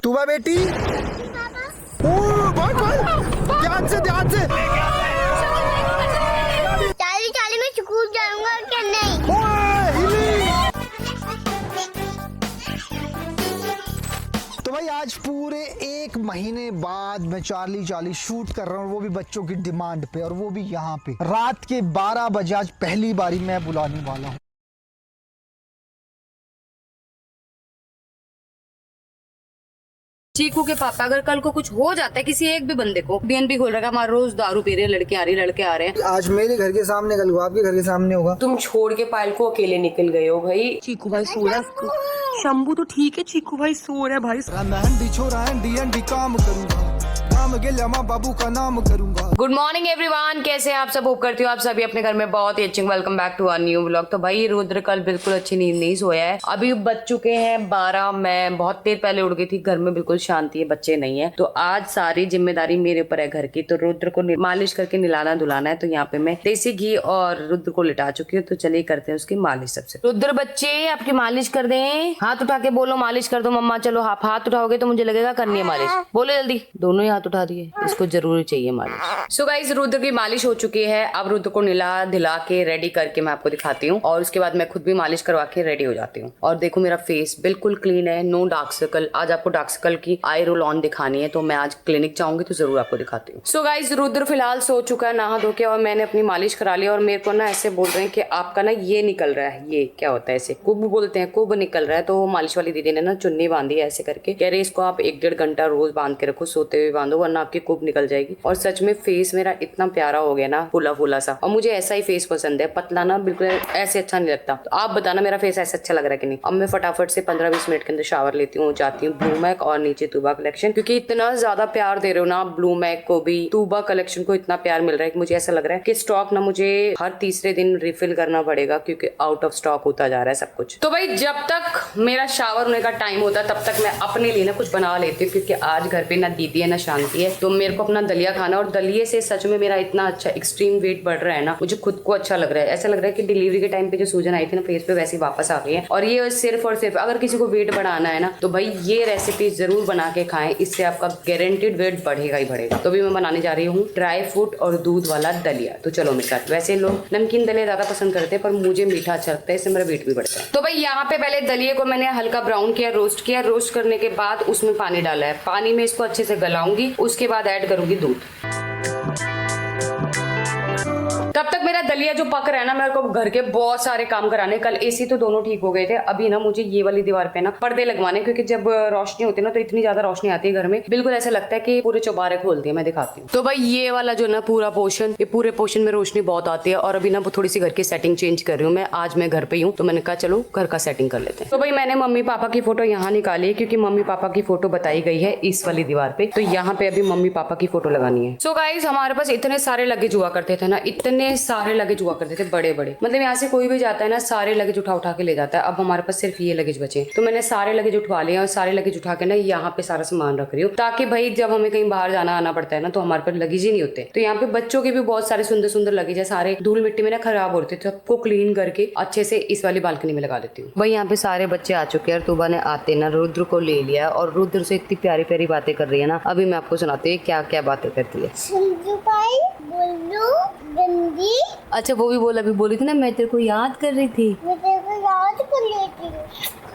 तूबा बेटी, ओ भाग भाग, ध्यान से ध्यान से। चाली चाली में स्कूल जाऊंगा क्या नहीं? तो भाई आज पूरे 1 महीने बाद मैं चार्ली शूट कर रहा हूँ, वो भी बच्चों की डिमांड पे, और वो भी यहाँ पे रात के 12 बजे। आज पहली बारी मैं बुलाने वाला हूँ। चीकू के पापा, अगर कल को कुछ हो जाता है किसी एक भी बंदे को, बीएनबी खोल रखा, हमारे रोज दारू पी रहे हैं, लड़के आ रहे हैं। आज मेरे घर के सामने, कल को आपके घर के सामने होगा। तुम छोड़ के पायल को अकेले निकल गए हो भाई। चीकू भाई सो रहा है, शंभू तो ठीक है, चीकू भाई सो रहा है भाई। काम करूंगा, काम गेला माँ बाबू का नाम करूंगा। गुड मॉर्निंग एवरीवन, कैसे हैं आप सब? होप करती हूँ आप सभी अपने घर में बहुत ही अच्छे। Welcome back to our new vlog. तो भाई रुद्र कल बिल्कुल अच्छी नींद नहीं सोया है। अभी बज चुके हैं 12। मैं बहुत देर पहले उठ गई थी। घर में बिल्कुल शांति है, बच्चे नहीं है, तो आज सारी जिम्मेदारी मेरे ऊपर है घर की। तो रुद्र को मालिश करके निलाना धुलाना है। तो यहाँ पे मैं देसी घी और रुद्र को लिटा चुकी हूँ। तो चलिए करते हैं उसकी मालिश। सबसे रुद्र बच्चे आपकी मालिश कर दें, हाथ उठा के बोलो मालिश कर दो मम्मा। चलो आप हाथ उठाओगे तो मुझे लगेगा करनी है मालिश। बोलो जल्दी। दोनों ही हाथ उठा दिए, इसको जरूर चाहिए मालिश। सो गाइस, रुद्र की मालिश हो चुकी है। अब रुद्र को निला धिला के रेडी करके मैं आपको दिखाती हूँ, और उसके बाद मैं खुद भी मालिश करवा के रेडी हो जाती हूँ। और देखो मेरा फेस बिल्कुल क्लीन है, नो डार्क सर्कल। आज आपको डार्क सर्कल की आई रोल ऑन दिखानी है, तो मैं आज क्लिनिक जाऊंगी तो जरूर आपको दिखाती हूँ। सो गाइस, रुद्र फिलहाल सो चुका है नहा धो के, और मैंने अपनी मालिश करा ली। और मेरे को ना ऐसे बोल रहे हैं कि आपका ना ये निकल रहा है, ये क्या होता है, ऐसे कुब बोलते हैं, कुब निकल रहा है। तो मालिश वाली दीदी ने ना चुन्नी बांधी है ऐसे करके, कह रहे इसको आप 1-1.5 घंटा रोज बांध के रखो, सोते हुए बांधो, वरना आपकी कुब निकल जाएगी। और सच में फेस मेरा इतना प्यारा हो गया ना, फूला फूला सा। और मुझे ऐसा ही फेस पसंद है, पतला ना बिल्कुल ऐसे अच्छा नहीं लगता। तो आप बताना मेरा फेस ऐसा अच्छा लग रहा है कि नहीं। अब मैं फटाफट से 15-20 मिनट के अंदर शावर लेती हूँ, जाती हूँ ब्लू मैक और नीचे तूबा कलेक्शन, क्योंकि इतना ज्यादा प्यार दे रहे हो ना ब्लू मैक को भी, तूबा कलेक्शन को इतना प्यार मिल रहा है कि मुझे ऐसा लग रहा है कि स्टॉक ना मुझे हर तीसरे दिन रिफिल करना पड़ेगा, क्योंकि आउट ऑफ स्टॉक होता जा रहा है सब कुछ। तो भाई जब तक मेरा शावर होने का टाइम होता है तब तक मैं अपने लिए ना कुछ बना लेती हूँ, क्योंकि आज घर पे ना दीदी है ना शांति है। तो मेरे को अपना दलिया खाना, और दलिये से सच में मेरा इतना अच्छा एक्सट्रीम वेट बढ़ रहा है ना, मुझे खुद को अच्छा लग रहा है। ऐसा लग रहा है कि डिलीवरी के टाइम पे जो सूजन आई थी ना फेस पे, वैसी वापस आ गई है। और ये सिर्फ और सिर्फ अगर किसी को वेट बढ़ाना है ना, तो भाई ये रेसिपी जरूर बना के खाएं, इससे आपका गारंटीड वेट बढ़ेगा ही बढ़ेगा। तो भी मैं बनाने जा रही हूँ ड्राई फ्रूट और दूध वाला दलिया। तो चलो मेरे साथ। वैसे लोग नमकीन दलिया ज्यादा पसंद करते हैं, पर मुझे मीठा अच्छा लगता है, इससे मेरा वेट भी बढ़ता है। तो भाई यहाँ पे पहले दलिये को मैंने हल्का ब्राउन किया, रोस्ट किया। रोस्ट करने के बाद उसमें पानी डाला है, पानी में इसको अच्छे से गलाऊंगी, उसके बाद ऐड करूंगी दूध। तब तक मेरा दलिया जो पक रहा है ना, मेरे को घर के बहुत सारे काम कराने। कल एसी तो दोनों ठीक हो गए थे, अभी ना मुझे ये वाली दीवार पे ना पर्दे लगवाने, क्योंकि जब रोशनी होती है ना तो इतनी ज्यादा रोशनी आती है घर में, बिल्कुल ऐसा लगता है कि पूरे चौबारे खोल दिए। मैं दिखाती हूँ। तो भाई ये वाला जो ना पूरा पोर्शन, ये पूरे पोर्शन में रोशनी बहुत आती है। और अभी ना थोड़ी सी घर की सेटिंग चेंज कर रही हूँ मैं। आज मैं घर पे हूँ, तो मैंने कहा चलो घर का सेटिंग कर लेते हैं। तो भाई मैंने मम्मी पापा की फोटो यहाँ निकाली है, क्योंकि मम्मी पापा की फोटो बताई गई है इस वाली दीवार पे। तो यहाँ पे अभी मम्मी पापा की फोटो लगानी है। सो गाइस, हमारे पास इतने सारे लगेज हुआ करते थे ना, इतने सारे लगेज हुआ करते थे बड़े बड़े, मतलब यहाँ से कोई भी जाता है ना सारे लगेज उठा उठा के ले जाता है। अब हमारे पास सिर्फ ये लगेज बचे, तो मैंने सारे लगेज उठवा लिए और सारे लगेज उठा के ना यहाँ पे सारा सामान रख रही हूँ, ताकि भाई जब हमें कहीं बाहर जाना आना पड़ता है ना, तो हमारे पास लगेज ही नहीं होते। तो यहाँ पे बच्चों के भी बहुत सारे सुंदर सुंदर लगेज है, सारे धूल मिट्टी में ना खराब होते थे, सबको क्लीन करके अच्छे से इस वाली बालकनी में लगा देती हूँ। भाई यहाँ पे सारे बच्चे आ चुके हैं, और तूबा ने आते ना रुद्र को ले लिया, और रुद्र से इतनी प्यारी प्यारी बातें कर रही है ना। अभी मैं आपको सुनाती हूँ क्या क्या बातें करती है। अच्छा वो भी बोल, अभी बोली थी ना मैं तेरे को याद कर रही थी। मैं तेरे को याद कर लेती हूँ,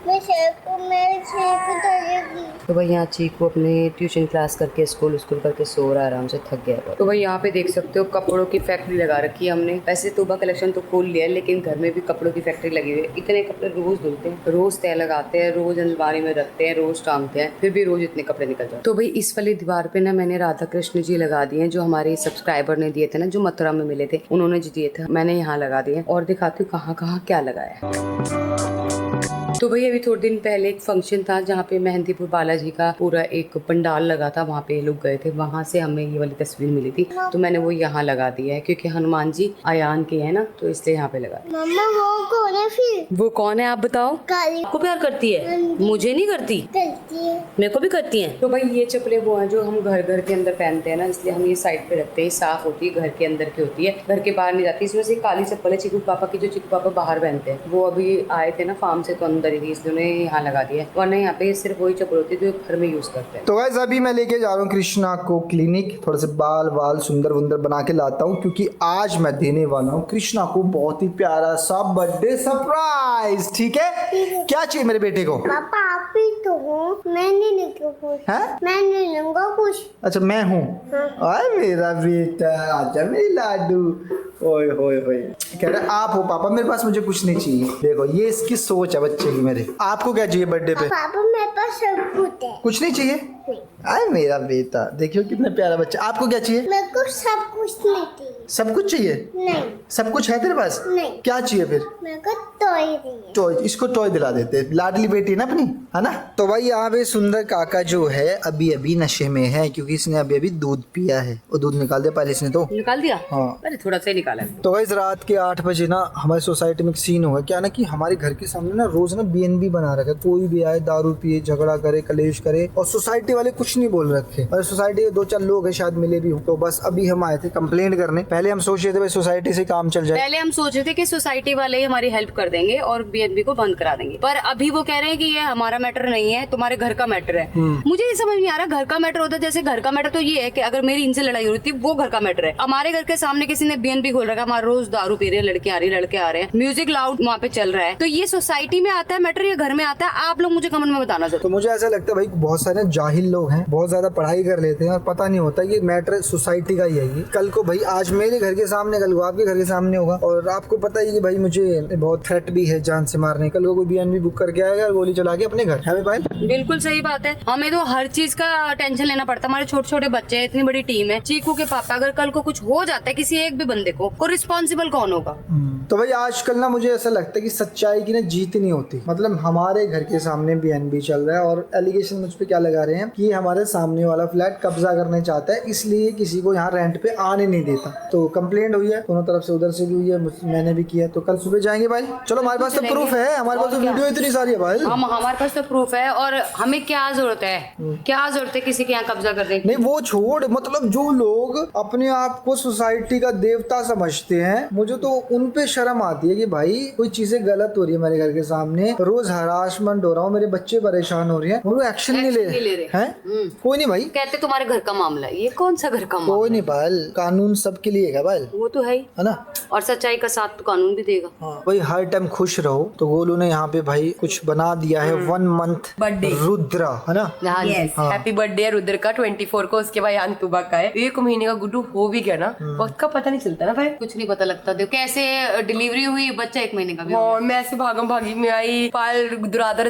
मैं शेर को धरेगी। तो भाई यहाँ चीकू अपने ट्यूशन क्लास करके स्कूल करके सो रहा है, आराम से थक गया है। तो भाई यहाँ पे देख सकते हो कपड़ों की फैक्ट्री लगा रखी है हमने। वैसे तूबा कलेक्शन तो खोल लिया है, लेकिन घर में भी कपड़ों की फैक्ट्री लगी हुई है। इतने कपड़े रोज धुलते हैं, रोज तय लगाते हैं, रोज अलमारी में रखते हैं, रोज टांगते हैं, फिर भी रोज इतने कपड़े निकल जाते हैं। तो भाई इस वाली दीवार पे ना मैंने राधा कृष्ण जी लगा दिए, जो हमारे सब्सक्राइबर ने दिए थे ना, जो मथुरा में मिले थे, उन्होंने जो दिए थे मैंने यहाँ लगा दिए। और दिखाती हूँ कहाँ कहाँ क्या लगाया है। तो भाई अभी थोड़े दिन पहले एक फंक्शन था जहाँ पे मेहंदीपुर बालाजी का पूरा एक पंडाल लगा था, वहाँ पे लोग गए थे, वहाँ से हमें ये वाली तस्वीर मिली थी, तो मैंने वो यहाँ लगा दिया है, क्योंकि हनुमान जी आयान के हैं ना, तो इसलिए यहाँ पे लगा। मम्मा वो कौन है फिर? वो कौन है आप बताओ? काली। आपको प्यार करती है? मुझे नहीं करती, करती है। मेरे को भी करती है। तो भाई ये चप्पलें वो है जो हम घर के अंदर पहनते हैं ना, इसलिए हम ये साइड पे रखते हैं, साफ होती है, घर के अंदर की होती है, घर के बाहर नहीं जाती। इसमें से काली चप्पल है चीकू पापा की, जो चीकू पापा बाहर पहनते हैं। वो अभी आए थे ना फार्म से, तो सौंदर्य थी, इसलिए उन्हें यहाँ लगा दिया, वरना यहाँ पे सिर्फ वही चप्पल होती है जो घर में यूज करते हैं। तो गाइस अभी मैं लेके जा रहा हूँ कृष्णा को क्लिनिक, थोड़े से बाल सुंदर वुंदर बना के लाता हूँ, क्योंकि आज मैं देने वाला हूँ कृष्णा को बहुत ही प्यारा सा बर्थडे सरप्राइज। ठीक है, क्या चाहिए मेरे बेटे को? पापा आप ही तो हो, मैं नहीं लेके कुछ। हैं? मैं नहीं लूंगा कुछ। अच्छा मैं हूँ। आए मेरा बेटा, आजा मेरी लाडू। ओए होए होए, कह रहे आप हो पापा, मेरे पास मुझे कुछ नहीं चाहिए। देखो ये इसकी सोच है बच्चे की मेरे। आपको क्या चाहिए बर्थडे पे? पापा मेरे पास सब कुछ है। कुछ नहीं चाहिए? नहीं। आए मेरा बेटा, देखियो कितना प्यारा बच्चा। आपको क्या चाहिए? मेरे को सब कुछ नहीं चाहिए। सब कुछ चाहिए? नहीं। सब कुछ है तेरे पास? नहीं। क्या चाहिए फिर? मेरे को टॉय चाहिए। टॉय, इसको टॉय दिला देते हैं, लाडली बेटी ना अपनी, है ना। तो भाई यहाँ पे सुंदर काका जो है अभी अभी नशे में है, क्योंकि इसने अभी अभी दूध पिया है। वो दूध निकाल दिया पहले इसने तो। निकाल दिया? हाँ। अरे थोड़ा सा ही निकाला। तो गाइस रात के 8 बजे ना हमारी सोसाइटी में एक सीन हुआ। क्या ना कि हमारे घर के सामने ना रोज ना BNB बना रखा है। कोई भी आए दारू पिए, झगड़ा करे, कलेश करे, और सोसाइटी वाले कुछ नहीं बोल रखे। और सोसाइटी के 2-4 लोग हैं, शायद मिले भी हो। तो बस अभी हम आए थे कंप्लेंट करने। पहले हम सोच रहे थे भाई सोसाइटी से काम चल जाए। पहले हम सोच रहे थे कि सोसाइटी वाले ही हमारी हेल्प कर देंगे और BNB को बंद करा देंगे, पर अभी वो कह रहे हैं कि ये हमारा मैटर नहीं है, तुम्हारे घर का मैटर है। मुझे ये समझ नहीं आ रहा, घर का मैटर होता है, जैसे घर का मैटर तो ये है कि अगर मेरी इनसे लड़ाई हो रही थी वो घर का मैटर है। हमारे घर के सामने किसी ने BNB खोल रखा, हमारा रोज दारू पी रहे हैं, लड़के आ रही, लड़के आ रहे हैं, म्यूजिक लाउड वहाँ पे चल रहा है, तो ये सोसाइटी में आता है मैटर या घर में आता है? आप लोग मुझे कमेंट में बताना जरूर। तो मुझे ऐसा लगता है भाई बहुत सारे जाहिल लोग हैं, बहुत ज्यादा पढ़ाई कर लेते हैं और पता नहीं होता ये मैटर सोसाइटी का ही है। ये कल को भाई आज मेरे घर के सामने, कल को आपके घर के सामने होगा। और आपको पता ही कि भाई मुझे बहुत थ्रेट भी है जान से मारने। कल को कोई BNB बुक करके आएगा, गोली चला के अपने घर। है भाई? बिल्कुल सही बात है, हमें तो हर चीज का टेंशन लेना पड़ता है। हमारे छोटे छोटे बच्चे हैं, इतनी बड़ी टीम है, चीकू के पापा, अगर कल को कुछ हो जाता है किसी एक भी बंदे को रिस्पॉन्सिबल कौन होगा? तो भाई आजकल ना मुझे ऐसा लगता है कि सच्चाई की ना जीत नहीं होती। मतलब हमारे घर के सामने BNB चल रहा है और एलिगेशन मुझ पे क्या लगा रहे हैं कि हमारे सामने वाला फ्लैट कब्जा करने चाहता है, इसलिए किसी को यहाँ रेंट पे आने नहीं देता। तो कंप्लेंट हुई है दोनों तरफ से, उधर से भी हुई है, मैंने भी किया। तो कल सुबह जाएंगे भाई। चलो हमारे पास तो प्रूफ है, हमारे पास तो वीडियो इतनी सारी है भाई। हमारे पास तो प्रूफ है, और हमें क्या जरूरत है, क्या जरूरत है किसी के यहाँ कब्जा करने की? नहीं वो छोड़, मतलब जो लोग अपने आप को सोसाइटी का देवता समझते हैं, मुझे तो उन पे शर्म आती है कि भाई कोई चीजें गलत हो रही है मेरे घर के सामने, रोज हरासमेंट हो रहा हूँ, मेरे बच्चे परेशान हो रहे हैं, वो एक्शन नहीं ले रहे हैं। कोई नहीं भाई, कहते तुम्हारे घर का मामला है, ये कौन सा घर का मामला? कोई नहीं भाई, कानून सबके लिए है भाई। वो तो है ही, है ना। और सच्चाई का साथ तो कानून भी देगा। हाँ भाई, हर टाइम खुश रहो। तो गोलू ने यहाँ पे भाई कुछ बना दिया है 1 मंथ बर्थडे रुद्रा, है ना। हैप्पी बर्थडे रुद्र का 24 को, उसके भाई अंतुबा का है। 1 महीने का गुड्डू हो भी गया ना, वक्त का पता नहीं चलता ना भाई, कुछ नहीं पता लगता। देखो कैसे डिलीवरी हुई, बच्चा 1 महीने का भी हाँ, मैं ऐसे भागम भागी में आई। पायल दुरादर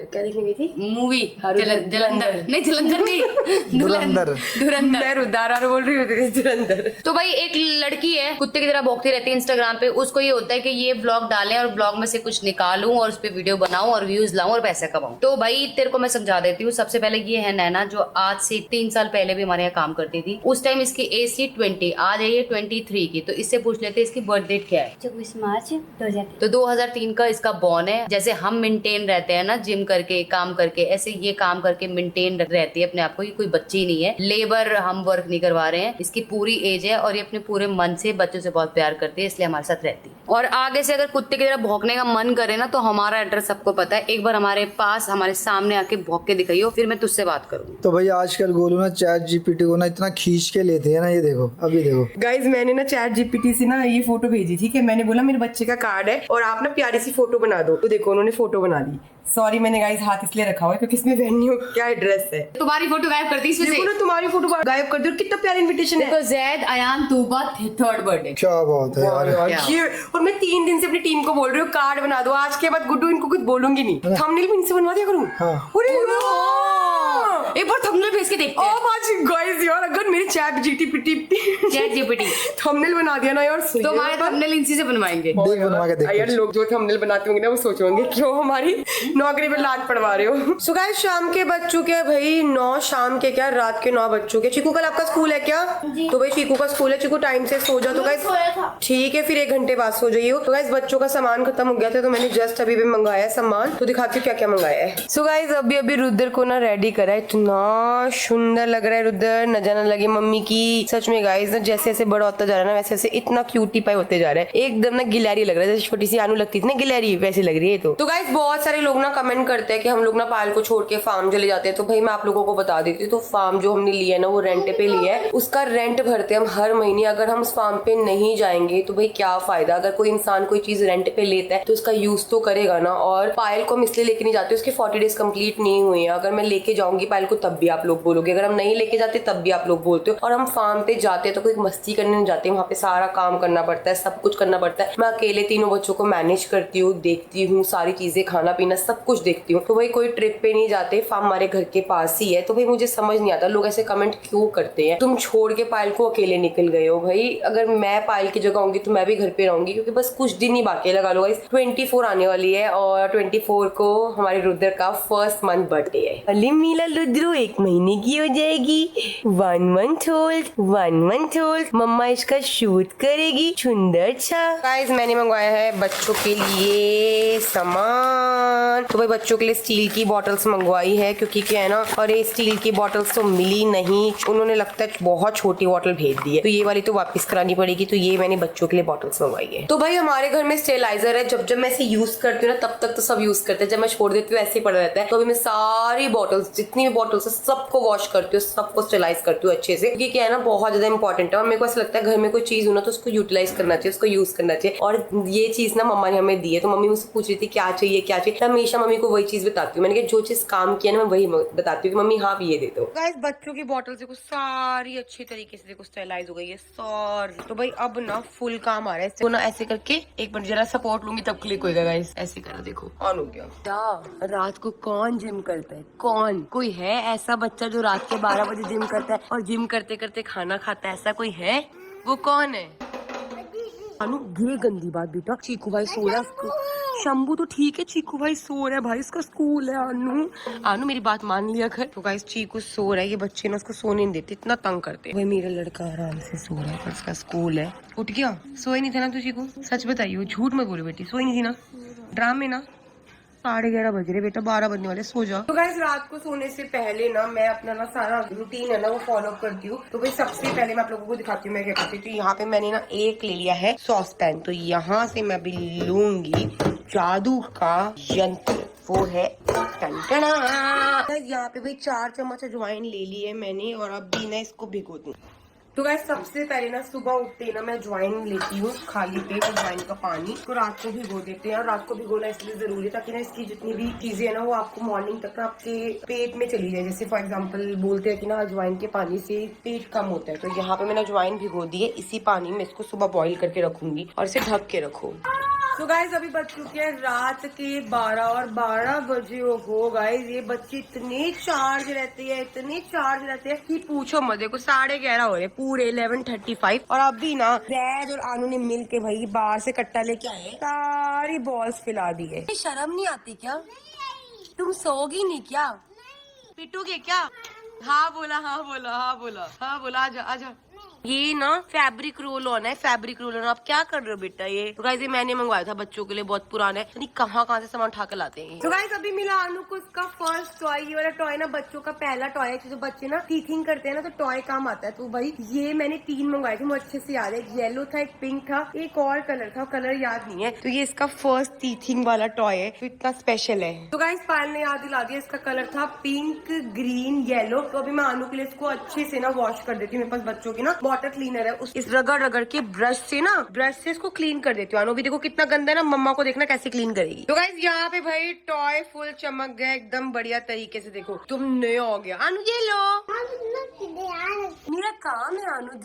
क्या देखने गई थी? मूवी जलंधर नहीं, जलंधर नहीं, धुरंधर। मैं रुदारा बोल रही हूँ, धुरंधर। तो भाई एक लड़की है, कुत्ते की तरह भौंकती रहती है इंस्टाग्राम पे। उसको ये होता है कि ये ब्लॉग डालें और ब्लॉग में से कुछ निकालूं और उस पे वीडियो बनाऊं और व्यूज लाऊं और पैसे कमाऊं। तो भाई तेरे को मैं समझा देती हूँ। सबसे पहले ये है नैना, जो आज से 3 साल पहले भी हमारे यहाँ काम करती थी। उस टाइम इसकी एज थी 20, आज है ये 23 की। तो इससे पूछ लेते इसकी बर्थ डेट क्या है? 24 मार्च 2003। तो 2003 का इसका बॉर्न है। जैसे हम मेंटेन रहते हैं ना जिम करके, काम करके, ऐसे ये काम करके मेंटेन रहती है अपने आप को। ये कोई बच्ची नहीं है, लेबर हम वर्क नहीं करवा रहे हैं। इसकी पूरी एज है और ये अपने पूरे मन से बच्चों से बहुत प्यार करती है, इसलिए हमारे साथ रहती है। और आगे से अगर कुत्ते की तरह भौंकने का मन करे ना, तो हमारा एड्रेस सबको पता है। एक बार हमारे पास, हमारे सामने आके भौंक के दिखाइयो, फिर मैं तुझसे बात करूंगी। तो भाई आजकल गोलू ना ChatGPT को ना इतना खींच के लेते हैं ना, ये देखो, अभी देखो गाइज, मैंने ना ChatGPT से ना ये फोटो भेजी थी कि मैंने बोला मेरे बच्चे का कार्ड है और आप ना प्यारी सी फोटो बना दो। तो देखो उन्होंने फोटो बना दी। सॉरी, मैंने गाइस हाथ इसलिए रखा हुआ है क्योंकि इसमें वेन्यू क्या एड्रेस है। तुम्हारी फोटो गायब कर दी इसमें से। देखो ना, तुम्हारी फोटो गायब कर दी। और कितना प्यारा इनविटेशन है। तो जैद अयान तूबा 3rd बर्थडे। क्या बात है यार। ये, और मैं 3 दिन से अपनी टीम को बोल रही हूँ कार्ड बना दो। आज के बाद गुड्डू इनको कुछ बोलूंगी नहीं। थंबनेल भी इनसे बनवा दिया करूँ। एक बार थंबनेल भेज के देखते हैं। गाइस यार, अगर मेरी ChatGPT थंबनेल बना दिया ना यार, तो हमारे थंबनेल इनसी से बनवाएंगे। देख बनवा के देख। यार लोग जो थंबनेल बनाते होंगे ना, वो सोचेंगे क्यों हमारी नौकरी पे लात पड़वा रहे हो। सो गाइस, शाम के बज चुके हैं भाई 9, शाम के क्या, रात के 9 बज चुके। चीकू कल आपका स्कूल है क्या? तो भाई चीकू का स्कूल है। चीकू टाइम से सो जाओ। तो गाइस ठीक है, फिर 1 घंटे बाद सो जाइए। तो गाइस बच्चों का सामान खत्म हो गया था, तो मैंने जस्ट अभी भी मंगाया सामान। तो दिखाती हूँ क्या क्या मंगाया है। सो गाइस, अभी रुद्र को ना रेडी करा है। कितना सुंदर लग रहा है रुद्र, न जाना लगे मम्मी की। सच में गाइस जैसे जैसे बड़ा होता जा रहा है ना वैसे वैसे इतना क्यूटी पाई होते जा रहा है, एकदम ना गिलहरी लग रहा है, जैसे छोटी सी आनू लगती थी ना गिलहरी वैसी लग रही है। तो गाइस बहुत सारे लोग ना कमेंट करते हैं कि हम लोग ना पायल को छोड़ के फार्म चले जाते हैं, तो भाई मैं आप लोगों को बता देती हूँ। तो फार्म जो हमने लिया है ना वो रेंट पे लिया है, उसका रेंट भरते हैं हम हर महीने। अगर हम उस फार्म पे नहीं जाएंगे तो भाई क्या फायदा। अगर कोई इंसान कोई चीज रेंट पे लेता है तो उसका यूज तो करेगा ना। और पायल को हम इसलिए लेके नहीं जाते, उसके 40 डेज कंप्लीट नहीं हुए हैं। अगर मैं लेके जाऊंगी पायल को तब भी आप लोग बोलोगे, अगर हम नहीं लेके जाते तब भी आप लोग बोलते हो। और हम फार्म पे जाते हैं तो कोई मस्ती करने नहीं जाते, वहाँ पे सारा काम करना पड़ता है, सब कुछ करना पड़ता है। मैं अकेले तीनों बच्चों को मैनेज करती हूँ, देखती हूँ, सारी चीजें खाना पीना सब कुछ देखती हूँ। तो भाई कोई ट्रिप पे नहीं जाते, फार्म हमारे घर के पास ही है। तो भाई मुझे समझ नहीं आता लोग ऐसे कमेंट क्यों करते हैं, तुम छोड़ के पायल को अकेले निकल गए हो। भाई अगर मैं पायल की जगह होंगी तो मैं भी घर पे रहूंगी, क्योंकि बस कुछ दिन ही बाकी लगा लो। 24 आने वाली है और 24 को हमारे रुद्र का फर्स्ट मंथ बर्थडे है। अली मीला रुद्रो 1 महीने की हो जाएगी, 1 मंथ ओल्ड। मम्मा इसका शूट करेगी सुंदर सा। गाइस मैंने मंगवाया है बच्चों के लिए सामान। तो भाई बच्चों के लिए स्टील की बॉटल्स मंगवाई है, क्योंकि क्या है ना, और ये स्टील की बॉटल्स तो मिली नहीं, उन्होंने लगता है बहुत छोटी बॉटल भेज दी है, तो ये वाली तो वापस करानी पड़ेगी। तो ये मैंने बच्चों के लिए बॉटल्स मंगवाई है। तो भाई हमारे घर में स्टेलाइजर है, जब मैं इसे यूज करती हूँ ना तब तक तो सब यूज करते हैं, जब मैं छोड़ देती हूँ ऐसे ही पड़ा रहता है। तो अभी मैं सारी बॉटल्स, जितनी भी बॉटल्स है सबको वॉश करती हूँ, सबको स्टेलाइज करती हूँ अच्छे से, क्योंकि क्या है ना बहुत ज्यादा इंपॉर्टेंट है। और मेरे को ऐसा लगता है घर में कोई चीज हो ना तो उसको यूटिलाइज करना चाहिए, उसको यूज करना चाहिए। और ये चीज ना मम्मा ने हमें दी है, तो मम्मी मुझसे पूछ रही थी क्या चाहिए क्या चाहिए, हमेशा मम्मी को वही चीज बताती हूँ। मैंने कहा जो चीज काम किया ना मैं वही बताती हूँ कि मम्मी हाँ ये दे दो। गाइस बच्चों की बॉटल देखो सारी अच्छी तरीके से देखो स्टेलाइज हो गई है सारी। तो भाई अब ना फुल काम आ रहा है, इसको ना ऐसे करके एक मिनट जरा सपोर्ट लूंगी तब क्लिक होगा। गाइस ऐसे करो, देखो ऑन हो गया। रात को कौन जिम करता है? कौन कोई है ऐसा बच्चा जो रात के 12 बजे जिम करता है और जिम करते करते खाना खाता है? ऐसा कोई है? वो कौन है? अनु ये गंदी बात बेटा, चीकू भाई सो रहा है। शंभू तो ठीक है, चीकू भाई सो रहा है भाई, इसका स्कूल है। अनु मेरी बात मान लिया कर। तो गाइस चीकू सो रहा है, ये बच्चे ना उसको सोने नहीं देते, इतना तंग करते हैं। भाई मेरा लड़का आराम से सो रहा है पर इसका स्कूल है। उठ गया? सोए नहीं थे ना तू चीकू? सच बताइए, झूठ मत बोलो बेटी, सोई नहीं थी ना? ड्रामे ना? 11:30 बज रहे बेटा, 12 बजने वाले, सो जाओ। तो गाइस रात को सोने से पहले ना मैं अपना ना सारा रूटीन है ना वो फॉलो करती हूँ। तो भाई सबसे पहले मैं आप लोगों को दिखाती हूँ मैं क्या करती हूँ। तो यहाँ पे मैंने ना एक ले लिया है सॉस पैन, तो यहाँ से मैं भी लूंगी जादू का यंत्र, वो है यहाँ पे भाई 4 चम्मच अजवाइन ले ली है मैंने, और अब भी ना इसको भिगो दूँ। तो गाइस सबसे पहले ना सुबह उठते ना मैं अजवाइन लेती हूँ, खाली पेट अजवाइन का पानी, तो रात को भिगो देते हैं। और रात को भिगोना इसलिए जरूरी है ताकि ना इसकी जितनी भी चीजें है ना वो आपको मॉर्निंग तक ना आपके पेट में चली जाए। जैसे फॉर एग्जांपल बोलते हैं कि ना अजवाइन के पानी से पेट कम होता है, तो यहाँ पे मैंने अजवाइन भिगो दी है, इसी पानी में इसको सुबह बॉईल करके रखूंगी और इसे ढक के रखो। तो गाइस अभी बज चुके हैं रात के 12 और 12 बजे हो गाइस। ये बच्चे इतने चार्ज रहते हैं कि पूछो मत। देखो 11:30 हो रहे पूरे 11:35, और अभी ना जैद और आनू ने मिल के भाई बाहर से कट्टा लेके आए, सारी बॉल्स फैला दी है। शर्म नहीं आती क्या? तुम सोगी नहीं क्या? पिटोगे क्या? हाँ बोला आजा। ये ना फैब्रिक रोल ऑन है, फैब्रिक रोल ऑन। आप क्या कर रहे हो बेटा? ये तो गाइस ये मैंने मंगवाया था बच्चों के लिए, बहुत पुराना है, नहीं कहाँ से सामान उठा के लाते हैं। तो गाइस अभी मिला अनु को उसका फर्स्ट टॉय। ये वाला टॉय ना बच्चों का पहला टॉय है, जो बच्चे ना टीथिंग करते हैं ना तो टॉय काम आता है। तो भाई ये मैंने 3 मंगवाए थे, मुझे अच्छे से याद है। एक येलो था, एक पिंक था, एक और कलर था, कलर याद नहीं है। तो ये इसका फर्स्ट टीथिंग वाला टॉय है, तो इतना स्पेशल है। तो गाइस पायल ने याद दिला दिया, इसका कलर था पिंक, ग्रीन, येलो। तो अभी मैं अनु के लिए इसको अच्छे से ना वॉश कर देती हूँ। मेरे पास बच्चों की ना वाटर क्लीनर है, इस रगड़ के ब्रश से इसको क्लीन कर देती हूँ। अनु भी देखो कितना गंदा है ना, मम्मा को देखना कैसे क्लीन करेगी। तो गाइस यहाँ पे भाई टॉय फुल चमक गया एकदम बढ़िया तरीके से। देखो तुम नया हो गया। अनु ये लो, मेरा काम है अनु।